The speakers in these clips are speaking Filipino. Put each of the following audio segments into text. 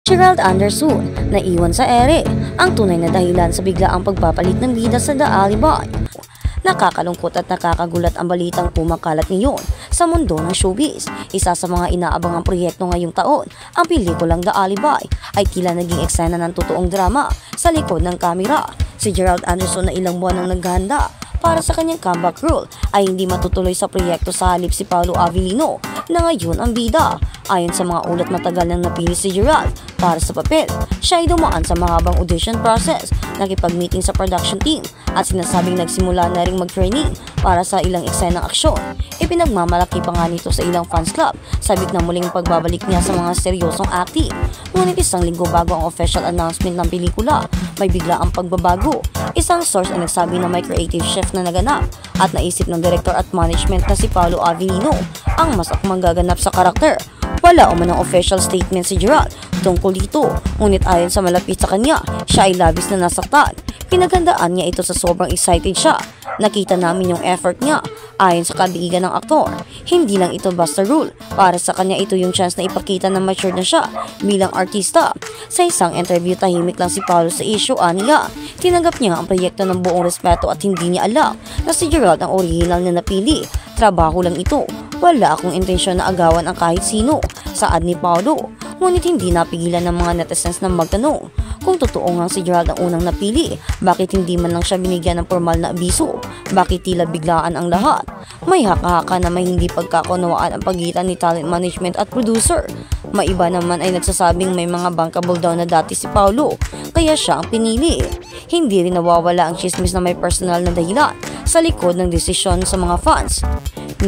Gerald Anderson, naiwan sa ere, ang tunay na dahilan sa biglaang pagpapalit ng bida sa The Alibi. Nakakalungkot at nakakagulat ang balitang pumakalat ngayon sa mundo ng showbiz. Isa sa mga inaabangang proyekto ngayong taon, ang pelikulang The Alibi, ay tila naging eksena ng totoong drama sa likod ng kamera. Si Gerald Anderson na ilang buwan ang naghahanda para sa kanyang comeback role ay hindi matutuloy sa proyekto sa halip si Paolo Avellino na ngayon ang bida. Ayon sa mga ulat, matagal nang napili si Gerald para sa papel. Siya ay dumaan sa mahabang audition process, nakipag-meeting sa production team at sinasabing nagsimula na ring mag-training para sa ilang eksenang aksyon. Ipinagmamalaki pa nga nito sa ilang fans club, sabik na muling pagbabalik niya sa mga seryosong acting. Ngunit isang linggo bago ang official announcement ng pelikula, may bigla ang pagbabago. Isang source ay nagsabi na may creative shift na naganap at naisip ng director at management na si Paolo Avellino ang mas akmang gaganap sa karakter. Wala o man ang official statement si Gerald tungkol dito, ngunit ayon sa malapit sa kanya, siya ay labis na nasaktan. Pinaghandaan niya ito sa sobrang excited siya. Nakita namin yung effort niya. Ayon sa kabigigan ng aktor, hindi lang ito basta role. Para sa kanya, ito yung chance na ipakita na mature na siya bilang artista. Sa isang interview, tahimik lang si Paolo sa issue, aniya. Tinanggap niya ang proyekto ng buong respeto at hindi niya alam na si Gerald ang original na napili. Trabaho lang ito. Wala akong intensyon na agawan ang kahit sino, saad ni Paolo. Ngunit hindi napigilan ng mga netizens na magtanong kung totoo nga si Gerald ang unang napili, bakit hindi man lang siya binigyan ng formal na abiso, bakit tila biglaan ang lahat. May haka-haka na may hindi pagkakunawaan ang pagitan ni talent management at producer. May iba naman ay nagsasabing may mga bankable daw na dati si Paolo, kaya siya ang pinili. Hindi rin nawawala ang chismis na may personal na dahilan sa likod ng desisyon sa mga fans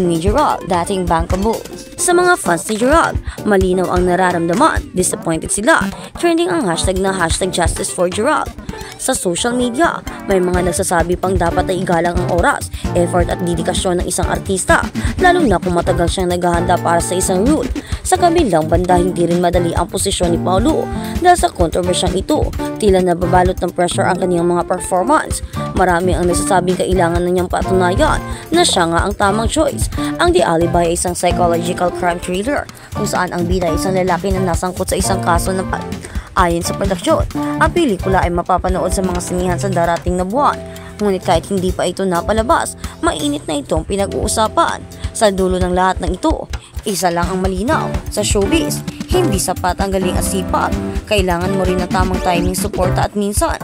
ni Gerald, dating bankable. Sa mga fans ni Gerald, malinaw ang nararamdaman, disappointed sila. Trending ang hashtag na hashtag Justice for Gerald. Sa social media, may mga nagsasabi pang dapat ay igalang ang oras, effort at dedikasyon ng isang artista, lalo na kung matagal siyang naghahanda para sa isang role. Sa kabilang banda, hindi rin madali ang posisyon ni Paolo dahil sa kontrobersyang ito, tila nababalot ng pressure ang kaniyang mga performance. Marami ang nagsasabing kailangan na niyang patunayan na siya nga ang tamang choice. Ang The Alibi ay isang psychological crime thriller kung saan ang bida ay isang lalaki na nasangkot sa isang kaso ng ayon sa produksyon. Ang pelikula ay mapapanood sa mga sinihan sa darating na buwan. Ngunit kahit hindi pa ito napalabas, mainit na itong pinag-uusapan. Sa dulo ng lahat ng ito, isa lang ang malinaw, sa showbiz, hindi sapat ang galing at sipag. Kailangan mo rin ng tamang timing, suporta at minsan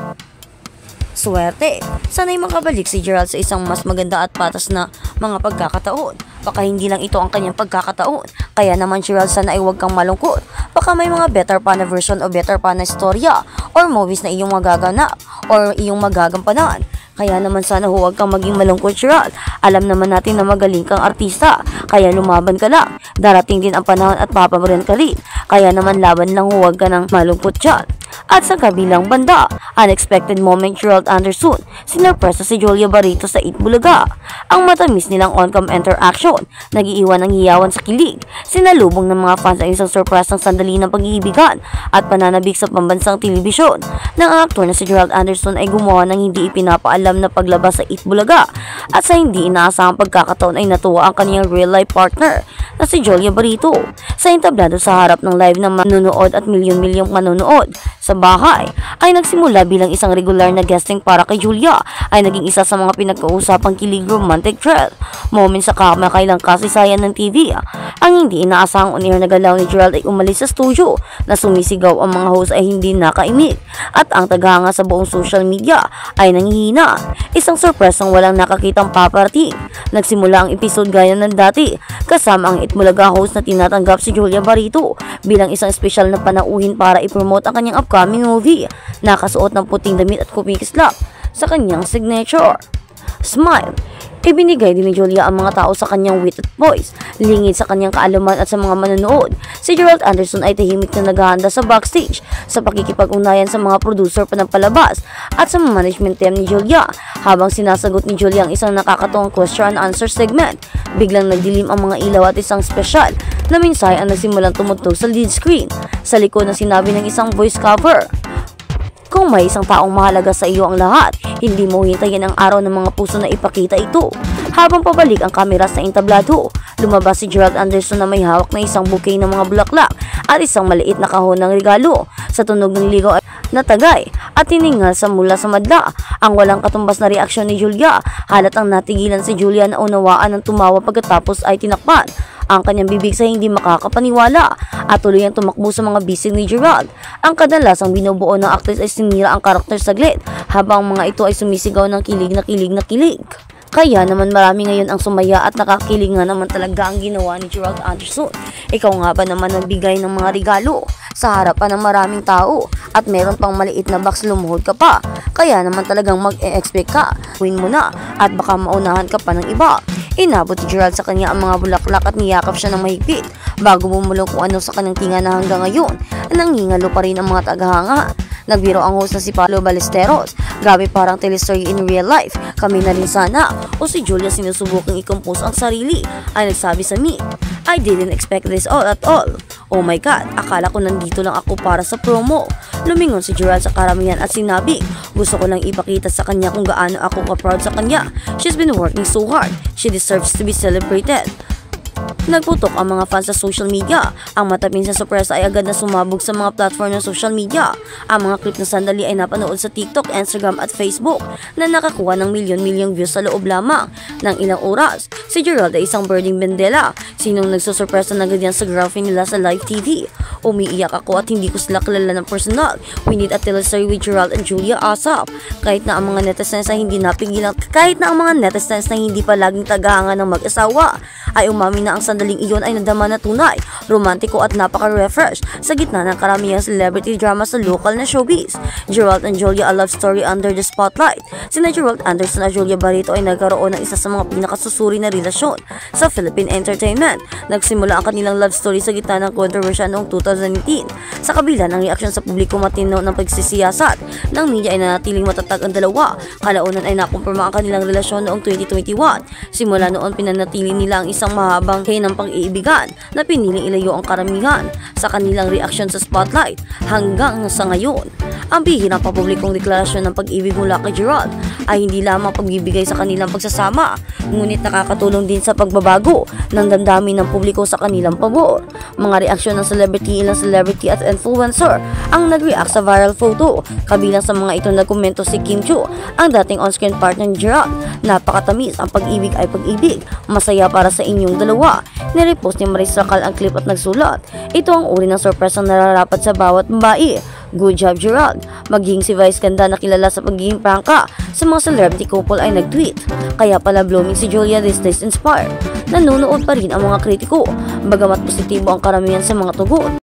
swerte. Sana'y makabalik si Gerald sa isang mas maganda at patas na mga pagkakataon. Baka hindi lang ito ang kanyang pagkakataon. Kaya naman Gerald, sana ay huwag kang malungkot. Baka may mga better pa na version o better pa na istorya or movies na iyong magaganap or iyong magagampanan. Kaya naman sana huwag kang maging malungkot, Gerald. Alam naman natin na magaling kang artista, kaya lumaban ka lang. Darating din ang panahon at papaboran ka rin. Kaya naman laban lang, huwag ka nang malungkot dyan. At sa kabilang banda, unexpected moment Gerald Anderson, sinurpresa si Julia Barreto sa Eat Bulaga. Ang matamis nilang on-cam interaction, nag-iiwan ng hiyawan sa kilig. Sinalubong ng mga fans ang isang surprise ng sandali ng pag-iibigan at pananabik sa pambansang telebisyon. Nang ang aktor na si Gerald Anderson ay gumawa ng hindi ipinapaalam na paglabas sa Eat Bulaga at sa hindi inaasahang pagkakataon ay natuwa ang kaniyang real-life partner na si Julia Barreto. Sa entablado sa harap ng live na manunood at milyon-milyong manonood sa bahay, ay nagsimula bilang isang regular na guesting para kay Julia, ay naging isa sa mga pinagkausapang kilig romantic thrill moment sa kamakailang kasaysayan ng TV. Ang hindi inaasahang on-air na galaw ni Gerald ay umalis sa studio na sumisigaw ang mga host ay hindi nakaimik at ang tagahanga sa buong social media ay nanghihina. Isang surprise ang walang nakakitang paparty. Nagsimula ang episode gaya ng dati kasama ang Itbulaga host na tinatanggap si Julia Barreto bilang isang espesyal na panauhin para ipromote ang kanyang upcoming movie. Nakasuot ng puting damit at kumikislap sa kanyang signature smile. Ibinigay din ni Julia ang mga tao sa kanyang wit at voice, lingid sa kanyang kaalaman at sa mga manonood. Si Gerald Anderson ay tahimik na naghahanda sa backstage sa pakikipag-unayan sa mga producer pa ng palabas at sa management team ni Julia. Habang sinasagot ni Julia ang isang nakakatuwang question and answer segment, biglang nagdilim ang mga ilaw at isang special na mensahe ang nagsimulang tumugtog sa lead screen. Sa likod na sinabi ng isang voice cover, kung may isang taong mahalaga sa iyo ang lahat, hindi mo hintayin ang araw ng mga puso na ipakita ito. Habang pabalik ang kamera sa entablado, Lumabas si Gerald Anderson na may hawak na isang bouquet ng mga bulaklak at isang maliit na kahon ng regalo. Sa tunog ng ligaw ay natagay at tiningal sa mula sa madla. Ang walang katumbas na reaksyon ni Julia. Halatang natigilan si Julia na unawaan ng tumawa pagkatapos ay tinakpan ang kanyang bibig sa hindi makakapaniwala at tuloy ang tumakbo sa mga bisig ni Gerald. Ang kadalasang binubuo ng actress ay sinira ang karakter saglit habang mga ito ay sumisigaw ng kilig na kilig na kilig. Kaya naman marami ngayon ang sumaya at nakakilig nga naman talaga ang ginawa ni Gerald Anderson. Ikaw nga ba naman nagbigay ng mga regalo sa harapan ng maraming tao at meron pang maliit na box lumuhod ka pa? Kaya naman talagang mag-e-expect ka, win mo na at baka maunahan ka pa ng iba. Inabot ni Gerald sa kanya ang mga bulaklak at niyakap siya ng mahigpit bago bumulong kung ano sa kanyang tinga na hanggang ngayon nangingalo pa rin ang mga tagahanga. Nagbiro ang host na si Paolo Ballesteros. Grabe parang telestory in real life. Kami na rin sana. O si Julia sinusubukang i-compose ang sarili ay nagsabi sa Me, I didn't expect this all at all. Oh my God, akala ko nandito lang ako para sa promo. Lumingon si Gerald sa karamihan at sinabi, gusto ko lang ipakita sa kanya kung gaano ako ka-proud sa kanya. She's been working so hard. She deserves to be celebrated. Nagputok ang mga fans sa social media. Ang mataping sa sorpresa ay agad na sumabog sa mga platform ng social media. Ang mga clip na sandali ay napanood sa TikTok, Instagram at Facebook na nakakuha ng milyon-milyong views sa loob lamang ng ilang oras. Si Gerald ay isang birding bendela. Sinong nagsusurpresa na ganyan sa girlfriend nila sa live TV? Umiiyak ako at hindi ko sila kilala ng personal. We need a telestory with Gerald and Julia ASAP. Kahit na ang mga netizens na hindi napigilan, pa laging tagahanga ng mag-asawa, ay umami na ang sandaling iyon ay nadama na tunay, romantiko at napaka-refresh sa gitna ng karamihang celebrity drama sa local na showbiz. Gerald and Julia, a love story under the spotlight. Sina Gerald Anderson at Julia Barreto ay nagkaroon ng isa sa mga pinakasusuri na relasyon sa Philippine entertainment. Nagsimula ang kanilang love story sa gitna ng kontrobersya noong 2018. Sa kabila ng reaksyon sa publiko matino ng pagsisiyasat ng media ay nanatiling matatag ang dalawa. Kalaunan ay nakumpirma ang kanilang relasyon noong 2021. Simula noon pinanatili nila ang isang mahabang ng pag-iibigan na piniling ilayo ang karamihan sa kanilang reaksyon sa spotlight hanggang sa ngayon. Ang bihirang papublikong deklarasyon ng pag-ibig mula kay Gerald ay hindi lamang pagbibigay sa kanilang pagsasama, ngunit nakakatulong din sa pagbabago ng damdamin ng publiko sa kanilang pabor. Mga reaksyon ng ilang celebrity at influencer ang nag-react sa viral photo. Kabilang sa mga ito nagkomento si Kim Chiu, ang dating on-screen partner ni Gerald. Napakatamis, ang pag-ibig ay pag-ibig. Masaya para sa inyong dalawa. Nirepost ni Maris Racal ang clip at nagsulat, ito ang uri ng sorpresang nararapat sa bawat babae. Good job Gerald. Maging si Vice Ganda na kilala sa pagiging prangka sa mga celebrity couple ay nag-tweet. Kaya pala blooming si Julia these days inspired. Nanonood pa rin ang mga kritiko, bagamat positibo ang karamihan sa mga tugon.